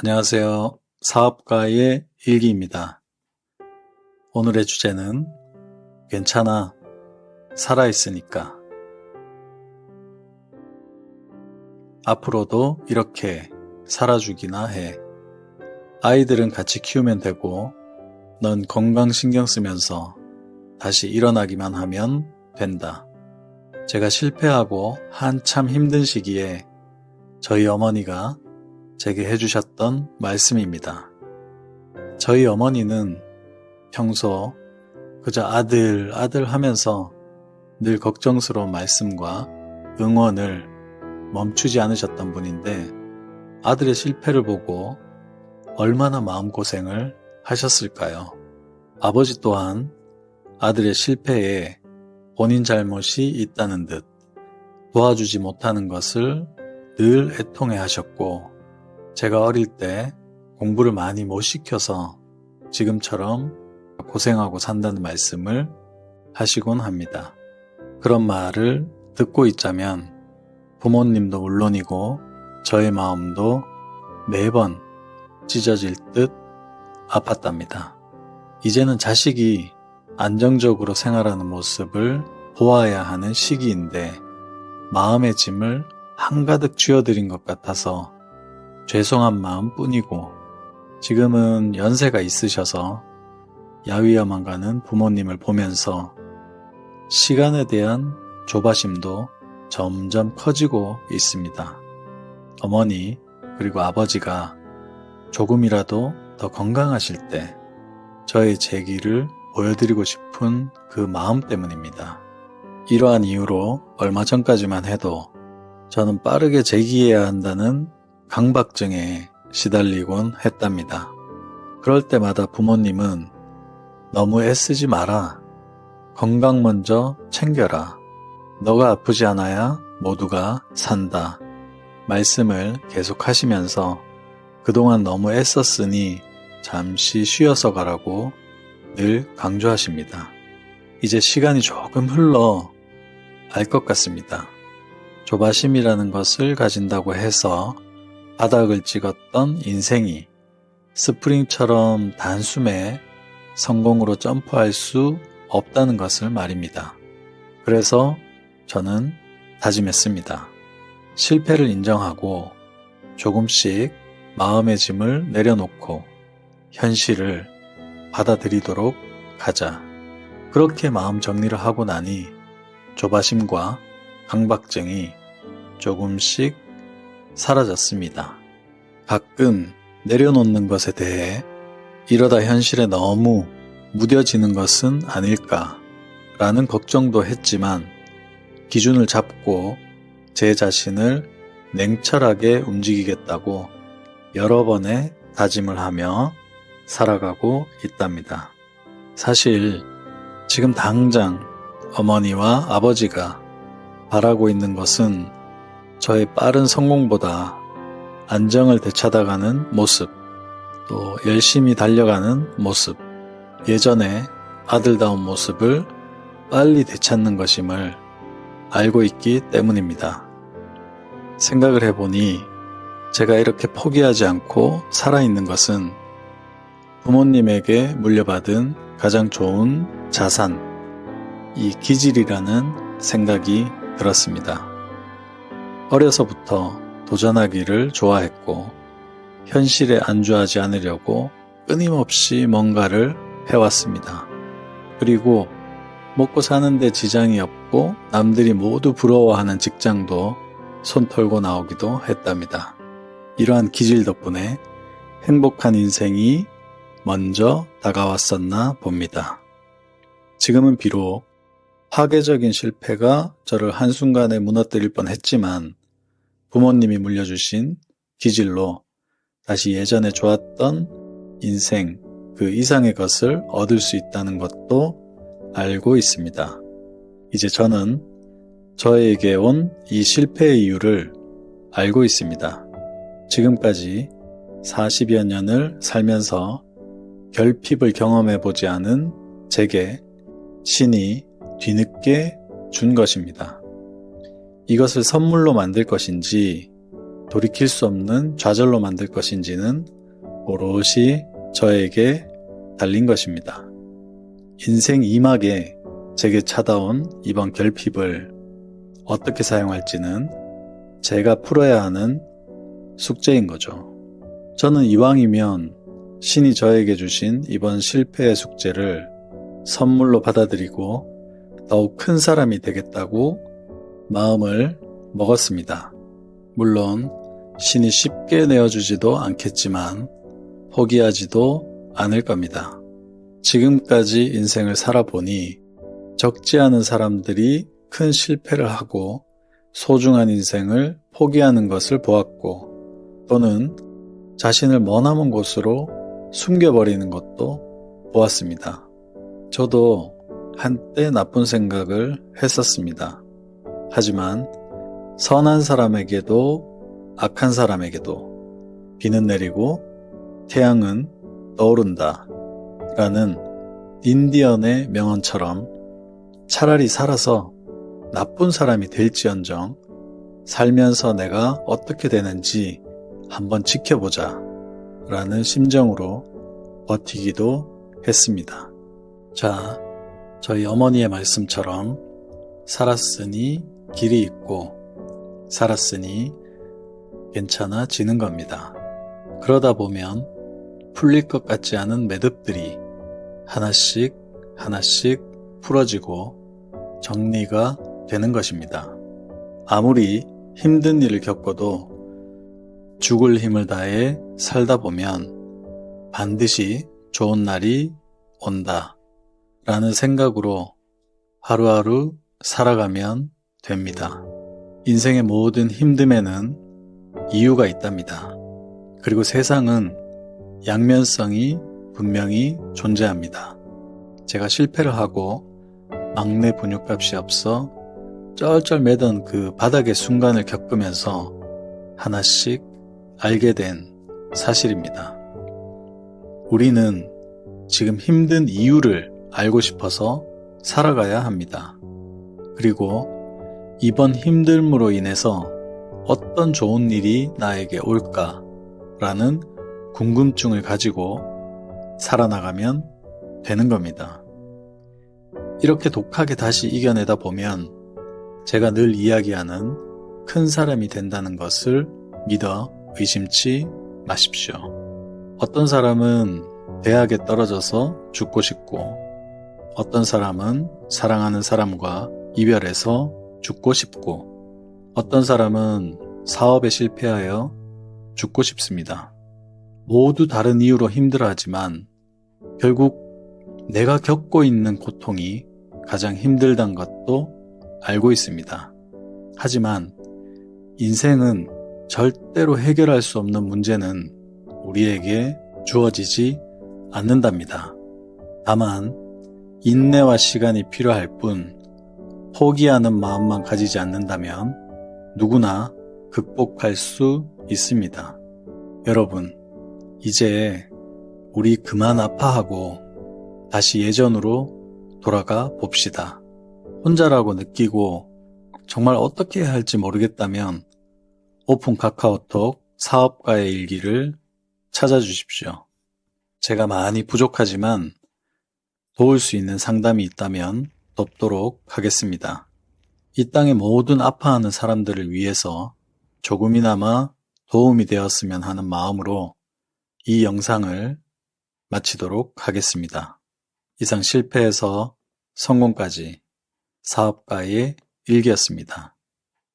안녕하세요. 사업가의 일기입니다. 오늘의 주제는 괜찮아, 살아있으니까. 앞으로도 이렇게 살아주기나 해. 아이들은 같이 키우면 되고 넌 건강 신경 쓰면서 다시 일어나기만 하면 된다. 제가 실패하고 한참 힘든 시기에 저희 어머니가 제게 해주셨던 말씀입니다. 저희 어머니는 평소 그저 아들 하면서 늘 걱정스러운 말씀과 응원을 멈추지 않으셨던 분인데 아들의 실패를 보고 얼마나 마음고생을 하셨을까요? 아버지 또한 아들의 실패에 본인 잘못이 있다는 듯 도와주지 못하는 것을 늘 애통해 하셨고 제가 어릴 때 공부를 많이 못 시켜서 지금처럼 고생하고 산다는 말씀을 하시곤 합니다. 그런 말을 듣고 있자면 부모님도 물론이고 저의 마음도 매번 찢어질 듯 아팠답니다. 이제는 자식이 안정적으로 생활하는 모습을 보아야 하는 시기인데 마음의 짐을 한가득 쥐어드린 것 같아서 죄송한 마음 뿐이고 지금은 연세가 있으셔서 야위야만 가는 부모님을 보면서 시간에 대한 조바심도 점점 커지고 있습니다. 어머니 그리고 아버지가 조금이라도 더 건강하실 때 저의 재기를 보여드리고 싶은 그 마음 때문입니다. 이러한 이유로 얼마 전까지만 해도 저는 빠르게 재기해야 한다는 강박증에 시달리곤 했답니다. 그럴 때마다 부모님은 너무 애쓰지 마라. 건강 먼저 챙겨라. 너가 아프지 않아야 모두가 산다. 말씀을 계속 하시면서 그동안 너무 애썼으니 잠시 쉬어서 가라고 늘 강조하십니다. 이제 시간이 조금 흘러 알 것 같습니다. 조바심이라는 것을 가진다고 해서 바닥을 찍었던 인생이 스프링처럼 단숨에 성공으로 점프할 수 없다는 것을 말입니다. 그래서 저는 다짐했습니다. 실패를 인정하고 조금씩 마음의 짐을 내려놓고 현실을 받아들이도록 하자. 그렇게 마음 정리를 하고 나니 조바심과 강박증이 조금씩 사라졌습니다. 가끔 내려놓는 것에 대해 이러다 현실에 너무 무뎌지는 것은 아닐까라는 걱정도 했지만 기준을 잡고 제 자신을 냉철하게 움직이겠다고 여러 번의 다짐을 하며 살아가고 있답니다. 사실 지금 당장 어머니와 아버지가 바라고 있는 것은 저의 빠른 성공보다 안정을 되찾아가는 모습, 또 열심히 달려가는 모습, 예전의 아들다운 모습을 빨리 되찾는 것임을 알고 있기 때문입니다. 생각을 해보니 제가 이렇게 포기하지 않고 살아있는 것은 부모님에게 물려받은 가장 좋은 자산, 이 기질이라는 생각이 들었습니다. 어려서부터 도전하기를 좋아했고 현실에 안주하지 않으려고 끊임없이 뭔가를 해왔습니다. 그리고 먹고 사는데 지장이 없고 남들이 모두 부러워하는 직장도 손 털고 나오기도 했답니다. 이러한 기질 덕분에 행복한 인생이 먼저 다가왔었나 봅니다. 지금은 비록 파괴적인 실패가 저를 한순간에 무너뜨릴 뻔했지만 부모님이 물려주신 기질로 다시 예전에 좋았던 인생 그 이상의 것을 얻을 수 있다는 것도 알고 있습니다. 이제 저는 저에게 온 이 실패의 이유를 알고 있습니다. 지금까지 40여 년을 살면서 결핍을 경험해보지 않은 제게 신이 뒤늦게 준 것입니다. 이것을 선물로 만들 것인지 돌이킬 수 없는 좌절로 만들 것인지는 오롯이 저에게 달린 것입니다. 인생 2막에 제게 찾아온 이번 결핍을 어떻게 사용할지는 제가 풀어야 하는 숙제인 거죠. 저는 이왕이면 신이 저에게 주신 이번 실패의 숙제를 선물로 받아들이고 더욱 큰 사람이 되겠다고 마음을 먹었습니다. 물론 신이 쉽게 내어주지도 않겠지만 포기하지도 않을 겁니다. 지금까지 인생을 살아보니 적지 않은 사람들이 큰 실패를 하고 소중한 인생을 포기하는 것을 보았고 또는 자신을 머나먼 곳으로 숨겨버리는 것도 보았습니다. 저도 한때 나쁜 생각을 했었습니다. 하지만 선한 사람에게도 악한 사람에게도 비는 내리고 태양은 떠오른다 라는 인디언의 명언처럼 차라리 살아서 나쁜 사람이 될지언정 살면서 내가 어떻게 되는지 한번 지켜보자 라는 심정으로 버티기도 했습니다. 자, 저희 어머니의 말씀처럼 살았으니 길이 있고 살았으니 괜찮아지는 겁니다. 그러다 보면 풀릴 것 같지 않은 매듭들이 하나씩 하나씩 풀어지고 정리가 되는 것입니다. 아무리 힘든 일을 겪어도 죽을 힘을 다해 살다 보면 반드시 좋은 날이 온다 라는 생각으로 하루하루 살아가면 됩니다. 인생의 모든 힘듦에는 이유가 있답니다. 그리고 세상은 양면성이 분명히 존재합니다. 제가 실패를 하고 막내 분유값이 없어 쩔쩔 매던 그 바닥의 순간을 겪으면서 하나씩 알게 된 사실입니다. 우리는 지금 힘든 이유를 알고 싶어서 살아가야 합니다. 그리고 이번 힘듦으로 인해서 어떤 좋은 일이 나에게 올까라는 궁금증을 가지고 살아나가면 되는 겁니다. 이렇게 독하게 다시 이겨내다 보면 제가 늘 이야기하는 큰 사람이 된다는 것을 믿어 의심치 마십시오. 어떤 사람은 대학에 떨어져서 죽고 싶고 어떤 사람은 사랑하는 사람과 이별해서 죽고 싶고 어떤 사람은 사업에 실패하여 죽고 싶습니다. 모두 다른 이유로 힘들어하지만 결국 내가 겪고 있는 고통이 가장 힘들다는 것도 알고 있습니다. 하지만 인생은 절대로 해결할 수 없는 문제는 우리에게 주어지지 않는답니다. 다만 인내와 시간이 필요할 뿐 포기하는 마음만 가지지 않는다면 누구나 극복할 수 있습니다. 여러분, 이제 우리 그만 아파하고 다시 예전으로 돌아가 봅시다. 혼자라고 느끼고 정말 어떻게 해야 할지 모르겠다면 오픈 카카오톡 사업가의 일기를 찾아주십시오. 제가 많이 부족하지만 도울 수 있는 상담이 있다면 돕도록 하겠습니다. 이 땅의 모든 아파하는 사람들을 위해서 조금이나마 도움이 되었으면 하는 마음으로 이 영상을 마치도록 하겠습니다. 이상 실패에서 성공까지 사업가의 일기였습니다.